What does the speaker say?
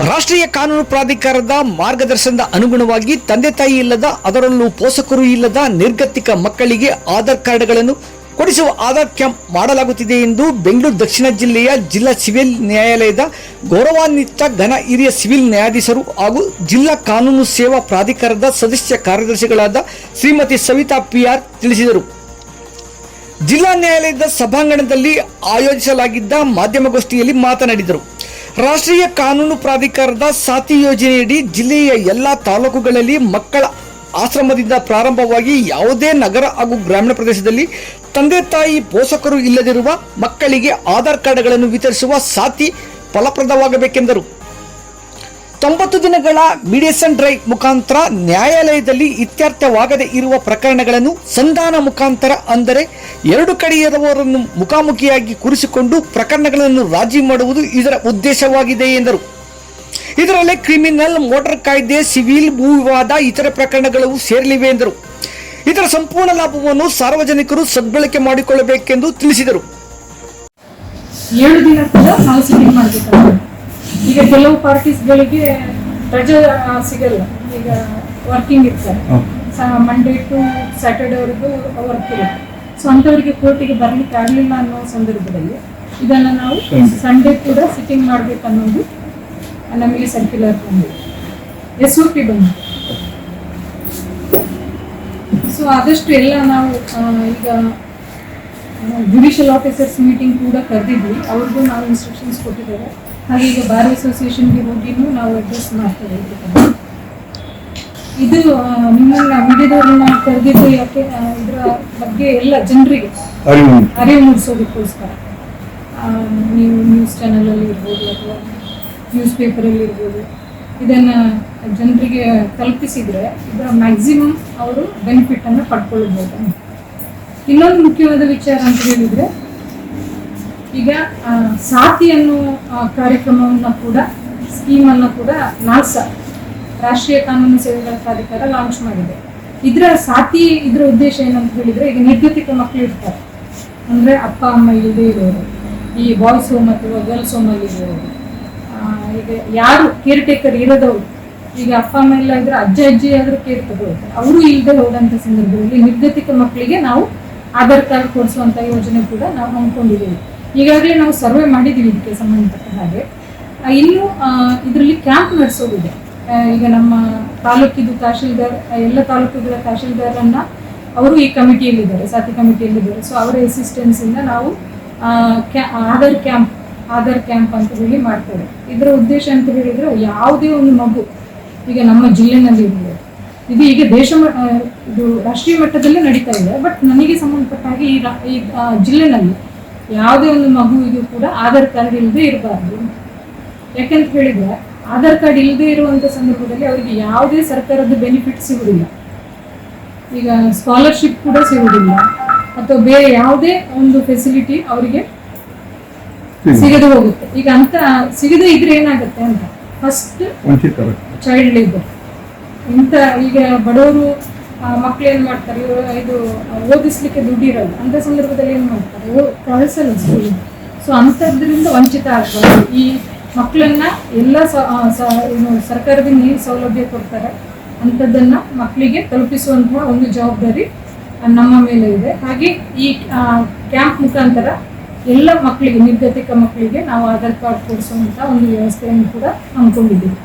ರಾಷ್ಟ್ರೀಯ ಕಾನೂನು ಪ್ರಾಧಿಕಾರದ ಮಾರ್ಗದರ್ಶನದ ಅನುಗುಣವಾಗಿ ತಂದೆ ತಾಯಿ ಇಲ್ಲದ, ಅದರಲ್ಲೂ ಪೋಷಕರು ಇಲ್ಲದ ನಿರ್ಗತಿಕ ಮಕ್ಕಳಿಗೆ ಆಧಾರ್ ಕಾರ್ಡ್ಗಳನ್ನು ಕೊಡಿಸುವ ಆಧಾರ್ ಕ್ಯಾಂಪ್ ಮಾಡಲಾಗುತ್ತಿದೆ ಎಂದು ಬೆಂಗಳೂರು ದಕ್ಷಿಣ ಜಿಲ್ಲೆಯ ಜಿಲ್ಲಾ ಸಿವಿಲ್ ನ್ಯಾಯಾಲಯದ ಗೌರವಾನ್ವಿತ ಘನ ಹಿರಿಯ ಸಿವಿಲ್ ನ್ಯಾಯಾಧೀಶರು ಹಾಗೂ ಜಿಲ್ಲಾ ಕಾನೂನು ಸೇವಾ ಪ್ರಾಧಿಕಾರದ ಸದಸ್ಯ ಕಾರ್ಯದರ್ಶಿಗಳಾದ ಶ್ರೀಮತಿ ಸವಿತಾ PR ತಿಳಿಸಿದರು. ಜಿಲ್ಲಾ ನ್ಯಾಯಾಲಯದ ಸಭಾಂಗಣದಲ್ಲಿ ಆಯೋಜಿಸಲಾಗಿದ್ದ ಮಾಧ್ಯಮಗೋಷ್ಠಿಯಲ್ಲಿ ಮಾತನಾಡಿದರು. ರಾಷ್ಟ್ರೀಯ ಕಾನೂನು ಪ್ರಾಧಿಕಾರದ ಸಾಥಿ ಯೋಜನೆಯಡಿ ಜಿಲ್ಲೆಯ ಎಲ್ಲ ತಾಲೂಕುಗಳಲ್ಲಿ ಮಕ್ಕಳ ಆಶ್ರಮದಿಂದ ಪ್ರಾರಂಭವಾಗಿ ಯಾವುದೇ ನಗರ ಹಾಗೂ ಗ್ರಾಮೀಣ ಪ್ರದೇಶದಲ್ಲಿ ತಂದೆ ತಾಯಿ ಪೋಷಕರು ಇಲ್ಲದಿರುವ ಮಕ್ಕಳಿಗೆ ಆಧಾರ್ ಕಾರ್ಡ್ಗಳನ್ನು ವಿತರಿಸುವ ಸಾಥಿ ಫಲಪ್ರದವಾಗಬೇಕೆಂದರು. 90 ದಿನಗಳ ಮೀಡಿಯೇಷನ್ ಡ್ರೈವ್ ಮುಖಾಂತರ ನ್ಯಾಯಾಲಯದಲ್ಲಿ ಇತ್ಯರ್ಥವಾಗದೇ ಇರುವ ಪ್ರಕರಣಗಳನ್ನು ಸಂಧಾನ ಮುಖಾಂತರ, ಅಂದರೆ ಎರಡು ಕಡೆಯವರನ್ನು ಮುಖಾಮುಖಿಯಾಗಿ ಕೂರಿಸಿಕೊಂಡು ಪ್ರಕರಣಗಳನ್ನು ರಾಜಿ ಮಾಡುವುದು ಇದರ ಉದ್ದೇಶವಾಗಿದೆ ಎಂದರು. ಇದರಲ್ಲಿ ಕ್ರಿಮಿನಲ್, ಮೋಟಾರ್ ಕಾಯ್ದೆ, ಸಿವಿಲ್, ಭೂ ವಿವಾದ, ಇತರೆ ಪ್ರಕರಣಗಳು ಸೇರಲಿವೆ ಎಂದರು. ಇದರ ಸಂಪೂರ್ಣ ಲಾಭವನ್ನು ಸಾರ್ವಜನಿಕರು ಸದ್ಬಳಕೆ ಮಾಡಿಕೊಳ್ಳಬೇಕೆಂದು ತಿಳಿಸಿದರು. 7 ದಿನ ಕೂಡ ನಾವು ಸಿಟಿಂಗ್ ಮಾಡಬೇಕಾಗುತ್ತೆ. ಈಗ ಕೆಲವು ಪಾರ್ಟೀಸ್ಗಳಿಗೆ ರಜೆ ಸಿಗಲ್ಲ, ಈಗ ವರ್ಕಿಂಗ್ ಇರ್ತಾರೆ, ಮಂಡೇ ಟು ಸ್ಯಾಟರ್ಡೇವರೆಗೂ ವರ್ಕ್ ಇರುತ್ತೆ. ಸೊ ಅಂಥವರಿಗೆ ಕೋರ್ಟಿಗೆ ಬರಲಿಕ್ಕೆ ಆಗಲಿಲ್ಲ ಅನ್ನೋ ಸಂದರ್ಭದಲ್ಲಿ ಇದನ್ನು ನಾವು ಸಂಡೇ ಕೂಡ ಸಿಟ್ಟಿಂಗ್ ಮಾಡಬೇಕನ್ನೋದು ನಮಗೆ ಸರ್ಕ್ಯುಲರ್ ಬಂದಿದೆ, SOP ಬಂದಿದೆ. ಸೊ ಆದಷ್ಟು ಎಲ್ಲ ನಾವು ಈಗ ಜುಡಿಷಿಯಲ್ ಆಫೀಸರ್ಸ್ ಮೀಟಿಂಗ್ ಕೂಡ ಕರೆದಿದ್ವಿ, ಅವ್ರಿಗೂ ನಾವು ಇನ್ಸ್ಟ್ರಕ್ಷನ್ಸ್ ಕೊಟ್ಟಿದ್ದೇವೆ. ಹಾಗೆ ಈಗ ಬಾರ್ ಅಸೋಸಿಯೇಷನ್ಗೆ ಹೋಗಿನೂ ನಾವು ಅಡ್ರೆಸ್ ಮಾಡ್ತೇವೆ. ಇದು ನಿಮ್ಮನ್ನ ಮೀಡಿಯಾದವ್ರನ್ನ ಕರೆದಿದ್ದು ಯಾಕೆ, ಇದರ ಬಗ್ಗೆ ಎಲ್ಲ ಜನರಿಗೆ ಅರಿವು ಮೂಡಿಸೋದಕ್ಕೋಸ್ಕರ. ನೀವು ನ್ಯೂಸ್ ಚಾನಲಲ್ಲಿ ಇರ್ಬೋದು ಅಥವಾ ನ್ಯೂಸ್ ಪೇಪರಲ್ಲಿ ಇರ್ಬೋದು, ಇದನ್ನು ಜನರಿಗೆ ತಲುಪಿಸಿದರೆ ಇದರ ಮ್ಯಾಕ್ಸಿಮಮ್ ಅವರು ಬೆನಿಫಿಟನ್ನು ಪಡ್ಕೊಳ್ಬೋದು. ಇನ್ನೊಂದು ಮುಖ್ಯವಾದ ವಿಚಾರ ಅಂತ ಹೇಳಿದರೆ, ಈಗ ಸಾಥಿ ಅನ್ನೋ ಕಾರ್ಯಕ್ರಮವನ್ನು ಕೂಡ, ಸ್ಕೀಮನ್ನು ಕೂಡ ನಾಲ್ಸ ರಾಷ್ಟ್ರೀಯ ಕಾನೂನು ಸೇವೆಗಳ ಪ್ರಾಧಿಕಾರ ಲಾಂಚ್ ಮಾಡಿದೆ. ಇದರ ಸಾಥಿ ಇದರ ಉದ್ದೇಶ ಏನಂತ ಹೇಳಿದರೆ, ಈಗ ನಿರ್ಗತಿಕ ಮಕ್ಕಳು ಇರ್ತಾರೆ, ಅಂದರೆ ಅಪ್ಪ ಅಮ್ಮ ಇಲ್ಲದೆ ಇರೋರು, ಈ ಬಾಯ್ಸ್ ಹೋಮ್ ಅಥವಾ ಗರ್ಲ್ಸ್ ಹೋಮಲ್ಲಿ ಇರೋರು, ಈಗ ಯಾರು ಕೇರ್ ಟೇಕರ್ ಇರೋದವರು, ಈಗ ಅಪ್ಪ ಅಮ್ಮ ಎಲ್ಲ ಇದ್ರೆ ಅಜ್ಜ ಅಜ್ಜಿ ಆದರೂ ಕೇರ್ ತಗೊಳ್ತಾರೆ, ಅವರು ಇಲ್ಲದೆ ಹೋದಂಥ ಸಂದರ್ಭದಲ್ಲಿ ನಿರ್ಗತಿಕ ಮಕ್ಕಳಿಗೆ ನಾವು ಆಧಾರ್ ಕಾರ್ಡ್ ಕೊಡಿಸುವಂಥ ಯೋಜನೆ ಕೂಡ ನಾವು ಹಮ್ಮಿಕೊಂಡಿದ್ದೀವಿ. ಈಗಾಗಲೇ ನಾವು ಸರ್ವೆ ಮಾಡಿದ್ದೀವಿ ಇದಕ್ಕೆ ಸಂಬಂಧಪಟ್ಟ ಹಾಗೆ. ಇನ್ನು ಇದರಲ್ಲಿ ಕ್ಯಾಂಪ್ ನಡೆಸೋದಿದೆ. ಈಗ ನಮ್ಮ ತಾಲೂಕಿದು ತಹಶೀಲ್ದಾರ್, ಎಲ್ಲ ತಾಲೂಕುಗಳ ತಹಶೀಲ್ದಾರನ್ನ ಅವರು ಈ ಕಮಿಟಿಯಲ್ಲಿದ್ದಾರೆ, ಸಾಥಿ ಕಮಿಟಿಯಲ್ಲಿದ್ದಾರೆ. ಸೊ ಅವರ ಅಸಿಸ್ಟೆನ್ಸಿಂದ ನಾವು ಆಧಾರ್ ಕ್ಯಾಂಪ್ ಅಂತ ಹೇಳಿ ಮಾಡ್ತೇವೆ. ಇದರ ಉದ್ದೇಶ ಅಂತ ಹೇಳಿದರೆ, ಯಾವುದೇ ಒಂದು ಮಗು ಈಗ ನಮ್ಮ ಜಿಲ್ಲೆನಲ್ಲಿ ಇರಲಿ, ಇದು ಈಗ ಇದು ರಾಷ್ಟ್ರೀಯ ಮಟ್ಟದಲ್ಲೇ ನಡೀತಾ ಇದೆ, ಬಟ್ ನನಗೆ ಸಂಬಂಧಪಟ್ಟ ಹಾಗೆ ಈ ಜಿಲ್ಲೆನಲ್ಲಿ ಯಾವುದೇ ಒಂದು ಮಗುವಿಗೂ ಕೂಡ ಆಧಾರ್ ಕಾರ್ಡ್ ಇಲ್ಲದೆ ಇರಬಾರ್ದು. ಯಾಕೆಂತ ಹೇಳಿದರೆ, ಆಧಾರ್ ಕಾರ್ಡ್ ಇಲ್ಲದೆ ಇರುವಂಥ ಸಂದರ್ಭದಲ್ಲಿ ಅವರಿಗೆ ಯಾವುದೇ ಸರ್ಕಾರದ ಬೆನಿಫಿಟ್ ಸಿಗುವುದಿಲ್ಲ. ಈಗ ಸ್ಕಾಲರ್ಶಿಪ್ ಕೂಡ ಸಿಗುವುದಿಲ್ಲ, ಅಥವಾ ಬೇರೆ ಯಾವುದೇ ಒಂದು ಫೆಸಿಲಿಟಿ ಅವರಿಗೆ ಸಿಗದೆ ಹೋಗುತ್ತೆ. ಈಗ ಅಂತ ಸಿಗದೆ ಇದ್ರೆ ಏನಾಗುತ್ತೆ ಅಂತ, ಫಸ್ಟ್ ಚೈಲ್ಡ್ ಲೇಬರ್. ಇಂಥ ಈಗ ಬಡವರು ಮಕ್ಳು ಏನು ಮಾಡ್ತಾರೆ, ಇದು ಓದಿಸ್ಲಿಕ್ಕೆ ದುಡ್ಡು ಇರಲ್ಲ, ಅಂಥ ಸಂದರ್ಭದಲ್ಲಿ ಏನು ಮಾಡ್ತಾರೆ, ಕಳಿಸಲ್ಲ ಸ್ಕೂಲಿಗೆ. ಸೊ ಅಂಥದ್ರಿಂದ ವಂಚಿತ ಆಗ್ಬಾರ್ದು. ಈ ಮಕ್ಕಳನ್ನ ಎಲ್ಲ ಸರ್ಕಾರದಿಂದ ಏನು ಸೌಲಭ್ಯ ಕೊಡ್ತಾರೆ ಅಂಥದ್ದನ್ನು ಮಕ್ಕಳಿಗೆ ತಲುಪಿಸುವಂತಹ ಒಂದು ಜವಾಬ್ದಾರಿ ನಮ್ಮ ಮೇಲೆ ಇದೆ. ಹಾಗೆ ಈ ಕ್ಯಾಂಪ್ ಮುಖಾಂತರ ಎಲ್ಲ ಮಕ್ಕಳಿಗೆ, ನಿರ್ಗತಿಕ ಮಕ್ಕಳಿಗೆ ನಾವು ಆಧಾರ್ ಕಾರ್ಡ್ ಕೊಡಿಸುವಂಥ ಒಂದು ವ್ಯವಸ್ಥೆಯನ್ನು ಕೂಡ ಹಮ್ಮಿಕೊಂಡಿದ್ದೀವಿ.